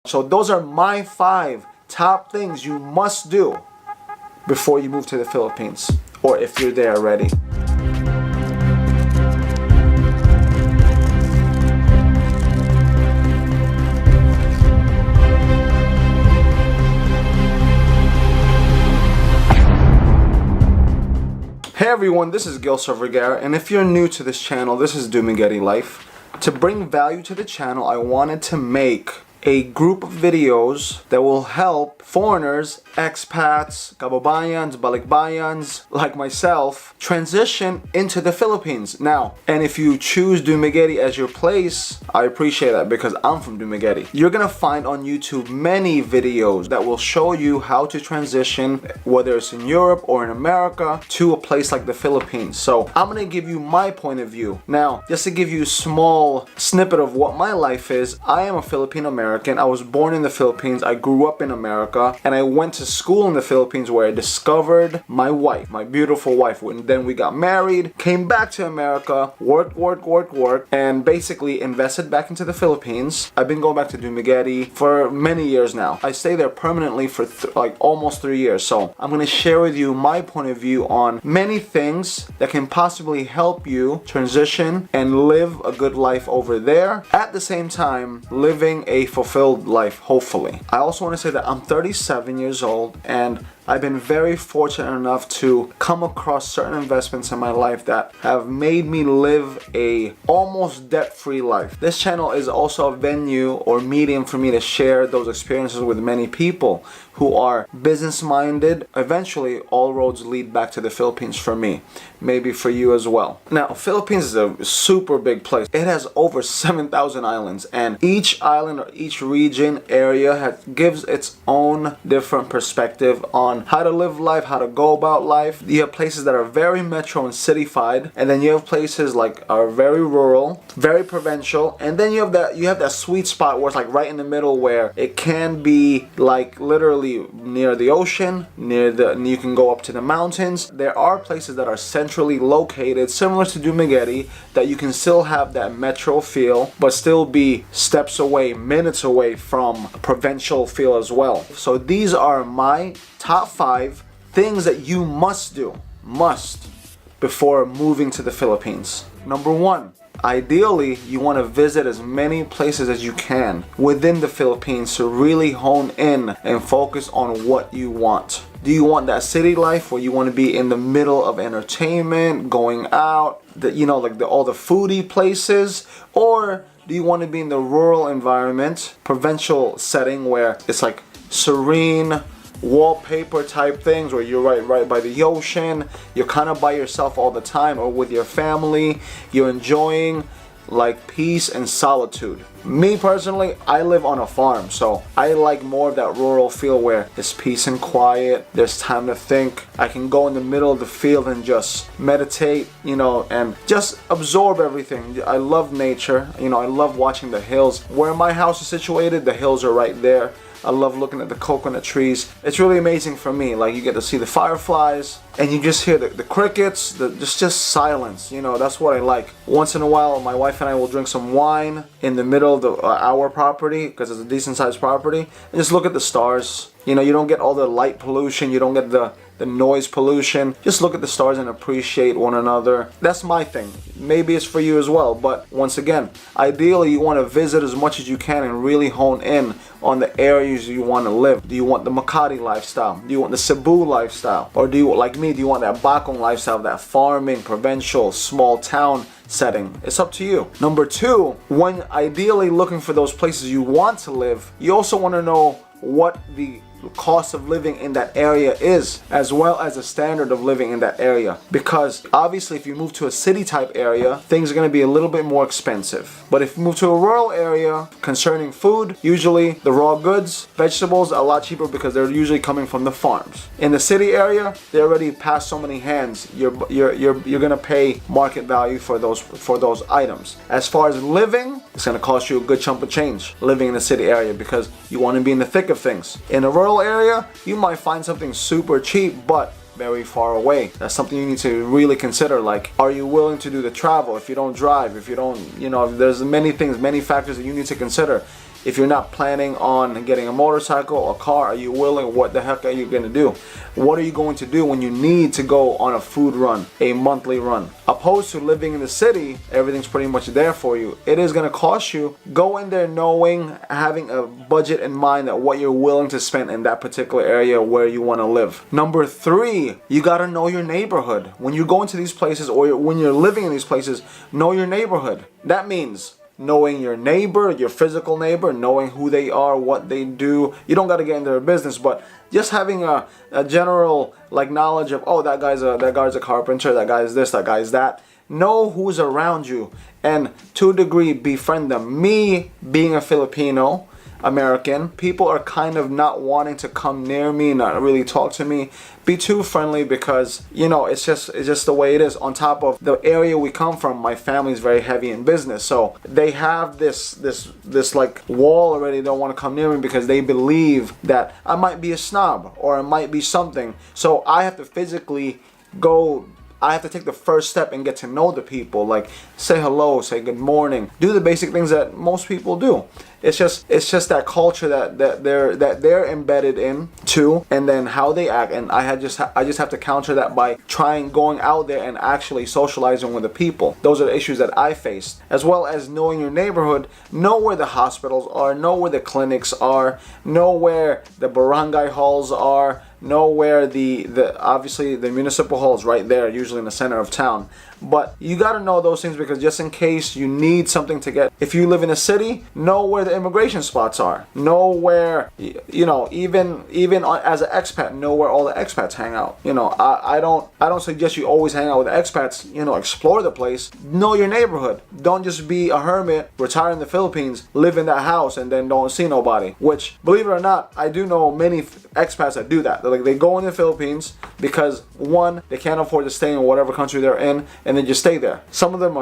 So those are my 5 top things you must do before you move to the Philippines, or if you're there already. Hey everyone, this is Gilso Vergara, and if you're new to this channel, this is Dumaguete Life. To bring value to the channel, I wanted to make a group of videos that will help foreigners, expats, kababayans, balikbayans, like myself, transition into the Philippines. Now, and if you choose Dumaguete as your place, I appreciate that because I'm from Dumaguete. You're gonna find on YouTube many videos that will show you how to transition, whether it's in Europe or in America, to a place like the Philippines. So I'm gonna give you my point of view. Now, just to give you a small snippet of what my life is, I am a Filipino American. I was born in the Philippines, I grew up in America, and I went to school in the Philippines where I discovered my wife, my beautiful wife. Then we got married, came back to America, worked, and basically invested back into the Philippines. I've been going back to Dumaguete for many years now. I stay there permanently for like almost 3 years. So I'm going to share with you my point of view on many things that can possibly help you transition and live a good life over there, at the same time living a fulfilled life, hopefully. I also want to say that I'm 37 years old, and I've been very fortunate enough to come across certain investments in my life that have made me live a almost debt-free life. This channel is also a venue or medium for me to share those experiences with many people who are business-minded. Eventually, all roads lead back to the Philippines for me, maybe for you as well. Now, Philippines is a super big place. It has over 7,000 islands, and each island or each region area gives its own different perspective on how to live life, how to go about life. You have places that are very metro and cityfied, and then you have places like are very rural, very provincial, and then you have that sweet spot where it's like right in the middle where it can be like literally near the ocean, you can go up to the mountains. There are places that are centrally located, similar to Dumaguete, that you can still have that metro feel, but still be steps away, minutes away from provincial feel as well. So these are my top 5 things that you must do, before moving to the Philippines. Number 1. Ideally, you want to visit as many places as you can within the Philippines to really hone in and focus on what you want. Do you want that city life where you want to be in the middle of entertainment, going out, all the foodie places, or do you want to be in the rural environment, provincial setting where it's like serene, wallpaper type things where you're right by the ocean, you're kind of by yourself all the time, or with your family, you're enjoying like peace and solitude. Me personally, I live on a farm, so I like more of that rural feel where it's peace and quiet, there's time to think. I can go in the middle of the field and just meditate, and just absorb everything. I love nature, I love watching the hills. Where my house is situated, the hills are right there. I love looking at the coconut trees. It's really amazing for me. Like, you get to see the fireflies, and you just hear the crickets, just silence. That's what I like. Once in a while, my wife and I will drink some wine in the middle of our property, because it's a decent sized property, and just look at the stars. You don't get all the light pollution, you don't get the noise pollution. Just look at the stars and appreciate one another. That's my thing. Maybe it's for you as well, but once again, ideally you want to visit as much as you can and really hone in on the areas you want to live. Do you want the Makati lifestyle? Do you want the Cebu lifestyle? Or do you, like me, do you want that Bakong lifestyle, that farming, provincial, small town setting? It's up to you. Number 2, when ideally looking for those places you want to live, you also want to know what the cost of living in that area is, as well as the standard of living in that area. Because obviously if you move to a city type area, things are going to be a little bit more expensive. But if you move to a rural area, concerning food, usually the raw goods, vegetables are a lot cheaper because they're usually coming from the farms. In the city area, they already passed so many hands. You're going to pay market value for those items. As far as living, it's going to cost you a good chunk of change living in the city area because you want to be in the thick of things. In a rural area, you might find something super cheap, but very far away. That's something you need to really consider. Like, are you willing to do the travel? If you don't drive, if you don't, there's many things, many factors that you need to consider. If you're not planning on getting a motorcycle, a car, are you willing? What the heck are you going to do? What are you going to do when you need to go on a food run, a monthly run? Opposed to living in the city, everything's pretty much there for you. It is going to cost you. Go in there knowing, having a budget in mind that what you're willing to spend in that particular area where you want to live. Number 3, you got to know your neighborhood. When you go into these places or when you're living in these places, know your neighborhood. That means knowing your neighbor, your physical neighbor, knowing who they are, what they do. You don't got to get into their business, but just having a general like knowledge of, oh, that guy's a carpenter, that guy's this, that guy's that. Know who's around you, and to a degree befriend them. Me being a Filipino American, people are kind of not wanting to come near me, not really talk to me, be too friendly, because it's just the way it is. On top of the area we come from, my family's very heavy in business, so they have this like wall already. They don't want to come near me because they believe that I might be a snob or I might be something. So I have to physically go. I have to take the first step and get to know the people, like say hello, say good morning, do the basic things that most people do. It's just that culture that they're embedded in too, and then how they act. And I just have to counter that by going out there and actually socializing with the people. Those are the issues that I faced, as well as knowing your neighborhood. Know where the hospitals are, know where the clinics are, know where the barangay halls are, know where the obviously the municipal hall is right there, usually in the center of town. But you got to know those things, because just in case you need something to get, if you live in a city, know where the immigration spots are. Know where, even as an expat, know where all the expats hang out. I don't suggest you always hang out with the expats. Explore the place. Know your neighborhood. Don't just be a hermit, retire in the Philippines, live in that house, and then don't see nobody. Which, believe it or not, I do know many expats that do that. They go in the Philippines because, one, they can't afford to stay in whatever country they're in, and then just stay there. Some of them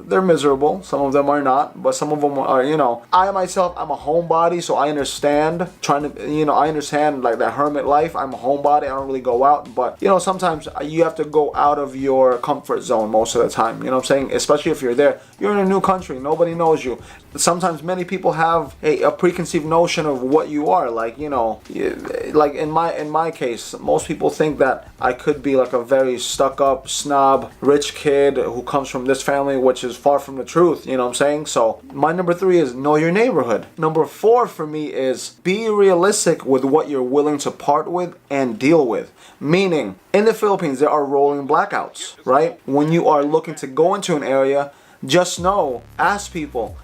they're miserable, some of them are not, but some of them are, I myself, I'm a homebody, so I understand I understand like that hermit life. I'm a homebody, I don't really go out, but sometimes you have to go out of your comfort zone most of the time, what I'm saying? Especially if you're there, you're in a new country, nobody knows you. Sometimes many people have a preconceived notion of what you are, like like in my case, most people think that I could be like a very stuck-up, snob, rich kid who comes from this family, which is far from the truth, what I'm saying? So my number 3 is know your neighborhood. Number 4 for me is be realistic with what you're willing to part with and deal with. Meaning, in the Philippines, there are rolling blackouts, right? When you are looking to go into an area, just know, ask people,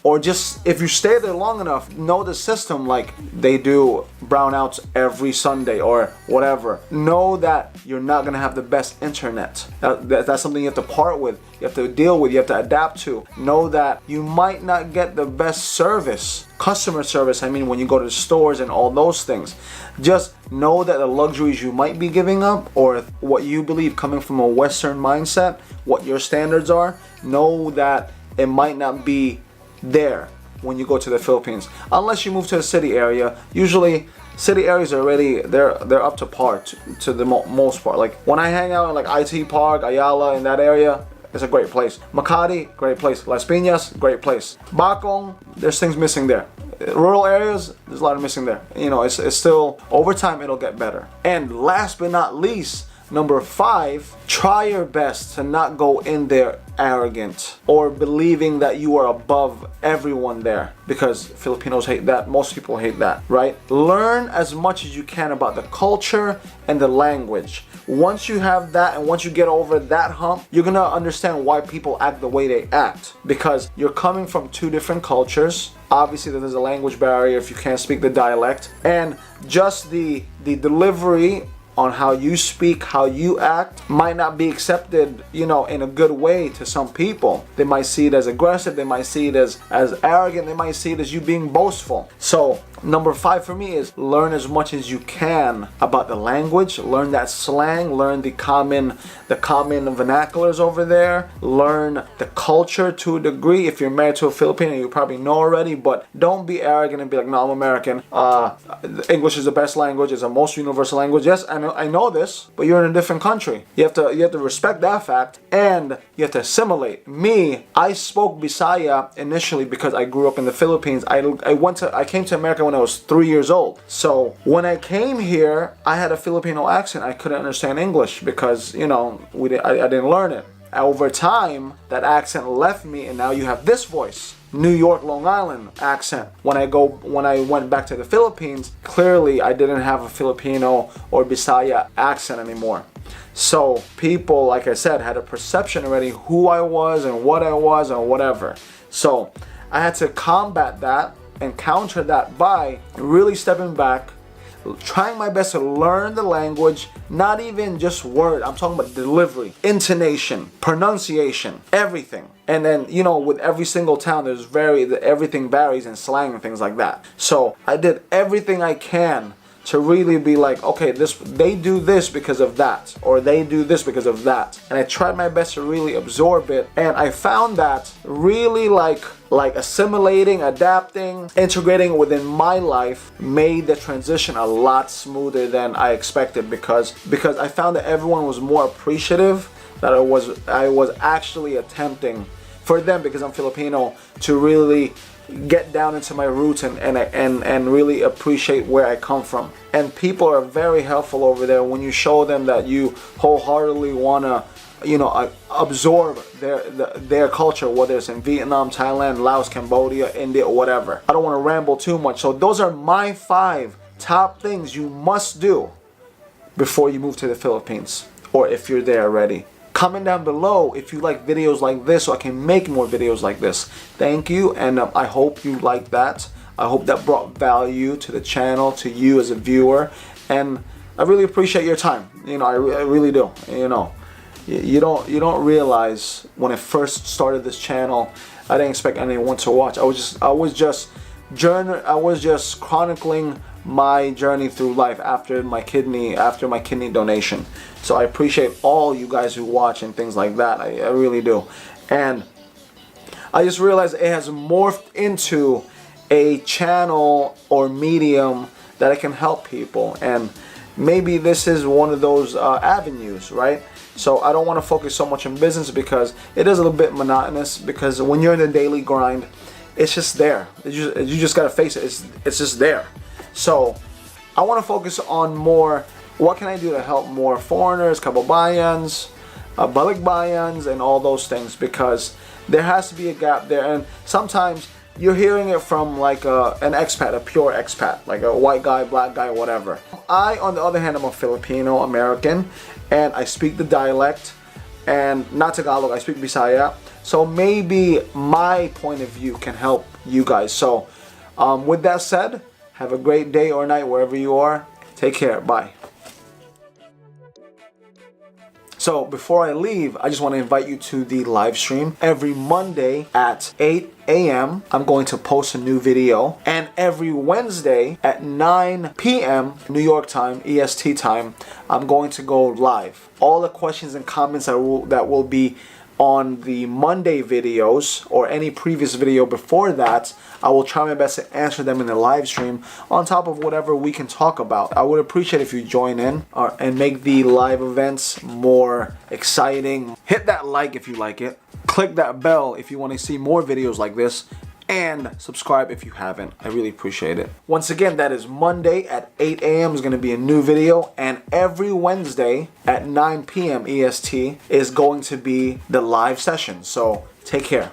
or just if you stay there long enough, know the system, like they do brownouts every Sunday or whatever. Know that you're not going to have the best internet. That's something you have to part with, you have to deal with, you have to adapt to. Know that you might not get the best service, customer service, when you go to the stores and all those things. Just know that the luxuries you might be giving up, or what you believe coming from a Western mindset, what your standards are, know that it might not be there when you go to the Philippines, unless you move to a city area. Usually city areas are already they're up to par to the most part. Like when I hang out in like IT Park, Ayala, in that area, it's a great place. Makati, great place. Las Piñas, great place. Bacong, there's things missing there. Rural areas, there's a lot of missing there. It's still, over time it'll get better. And last but not least, number 5, try your best to not go in there arrogant or believing that you are above everyone there, because Filipinos hate that. Most people hate that, right? Learn as much as you can about the culture and the language. Once you have that, and once you get over that hump, you're gonna understand why people act the way they act, because you're coming from 2 different cultures. Obviously there's a language barrier if you can't speak the dialect, and just the delivery on how you speak, how you act, might not be accepted, in a good way to some people. They might see it as aggressive, they might see it as arrogant, they might see it as you being boastful. So Number 5 for me is learn as much as you can about the language, learn that slang, learn the common vernaculars over there, learn the culture to a degree. If you're married to a Filipino, you probably know already, but don't be arrogant and be like, no, I'm American. English is the best language, it's the most universal language. Yes, I know this, but you're in a different country. You have to respect that fact, and you have to assimilate. Me, I spoke Bisaya initially because I grew up in the Philippines. I came to America when I was 3 years old. So when I came here, I had a Filipino accent. I couldn't understand English because, you know, I didn't learn it. Over time, that accent left me, and now you have this voice. New York, Long Island accent. When I went back to the Philippines, clearly I didn't have a Filipino or Bisaya accent anymore. So people, like I said, had a perception already who I was and what I was and whatever. So I had to combat that and counter that by really stepping back, trying my best to learn the language, not even just word, I'm talking about delivery, intonation, pronunciation, everything. And then, you know, with every single town, everything varies in slang and things like that. So I did everything I can to really be like, okay, they do this because of that, or they do this because of that. And I tried my best to really absorb it, and I found that really like assimilating, adapting, integrating within my life made the transition a lot smoother than I expected, because I found that everyone was more appreciative that I was actually attempting for them, because I'm Filipino, to really get down into my roots and really appreciate where I come from. And people are very helpful over there when you show them that you wholeheartedly want to, you know, absorb their culture, whether it's in Vietnam, Thailand, Laos, Cambodia, India, or whatever. I don't want to ramble too much. So those are my 5 top things you must do before you move to the Philippines, or if you're there already. Comment down below if you like videos like this so I can make more videos like this. Thank you, and I hope you like that. I hope that brought value to the channel, to you as a viewer, and I really appreciate your time. You know, I really do. You know, you don't realize when I first started this channel, I didn't expect anyone to watch. I was just chronicling my journey through life after my kidney donation. So I appreciate all you guys who watch and things like that. I really do. And I just realized it has morphed into a channel or medium that I can help people, and maybe this is one of those avenues, right? So I don't want to focus so much on business because it is a little bit monotonous, because when you're in the daily grind, it's just there. You just gotta face it. It's just there. So I want to focus on more, what can I do to help more foreigners, kababayans, balikbayans, and all those things, because there has to be a gap there. And sometimes you're hearing it from like an expat, a pure expat, like a white guy, black guy, whatever. I, on the other hand, am a Filipino American, and I speak the dialect, and not Tagalog, I speak Bisaya. So maybe my point of view can help you guys. So with that said, have a great day or night wherever you are. Take care. Bye. So before I leave, I just want to invite you to the live stream. Every Monday at 8 a.m. I'm going to post a new video. And every Wednesday at 9 p.m. New York time, EST time, I'm going to go live. All the questions and comments that will be on the Monday videos or any previous video before that, I will try my best to answer them in the live stream on top of whatever we can talk about. I would appreciate if you join in and make the live events more exciting. Hit that like if you like it. Click that bell if you want to see more videos like this. And subscribe if you haven't. I really appreciate it. Once again, that is Monday at 8 a.m. is going to be a new video. And every Wednesday at 9 p.m. EST is going to be the live session. So take care.